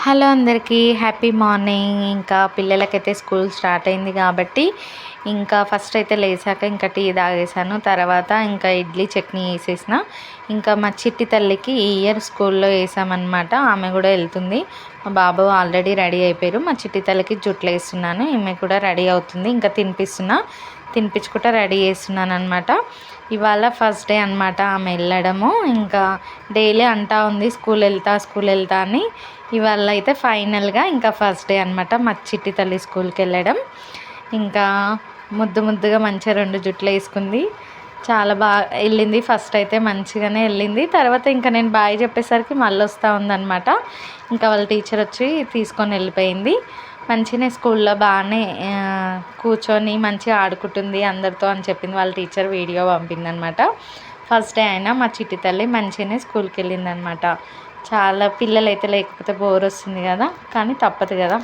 Hello అందరికీ happy morning. ఇంకా పిల్లలకైతే స్కూల్ స్టార్ట్ అయింది కాబట్టి ఇంకా ఫస్ట్ అయితే లేచాక ఇంకా టీ తాగేసాను. తర్వాత ఇంకా ఇడ్లీ చట్నీ వేసేసిన. ఇంకా మా చిట్టి తల్లికి ఈ ఇయర్ స్కూల్లో వేసామన్నమాట. ఆమె కూడా వెళ్తుంది. మా బాబు ఆల్రెడీ రెడీ అయిపోయారు. మా చిట్టి తల్లికి జుట్లు వేస్తున్నాను. ఈమె కూడా రెడీ అవుతుంది. ఇంకా తినిపించుకుంటా రెడీ చేస్తున్నాను అనమాట. ఇవాళ ఫస్ట్ డే అనమాట ఆమె వెళ్ళడము. ఇంకా డైలీ అంటా ఉంది స్కూల్ వెళ్తా అని. ఇవాళ అయితే ఫైనల్గా ఇంకా ఫస్ట్ డే అనమాట మా చిట్టి తల్లి స్కూల్కి వెళ్ళడం. ఇంకా ముద్దుగా మంచిగా 2 జుట్లు వేసుకుంది. చాలా బాగా వెళ్ళింది. ఫస్ట్ అయితే మంచిగానే వెళ్ళింది. తర్వాత ఇంకా నేను బాయ్ చెప్పేసరికి మళ్ళీ వస్తూ ఉందన్నమాట. ఇంకా వాళ్ళ టీచర్ వచ్చి తీసుకొని వెళ్ళిపోయింది. మంచిగానే స్కూల్లో బాగానే కూర్చొని మంచిగా ఆడుకుంటుంది అందరితో అని చెప్పింది వాళ్ళ టీచర్. వీడియో పంపిందనమాట. ఫస్ట్ డే అయినా మా చిట్టి తల్లి మంచిగానే స్కూల్కి వెళ్ళిందనమాట. చాలా పిల్లలు అయితే లేకపోతే బోర్ వస్తుంది కదా, కానీ తప్పదు కదా.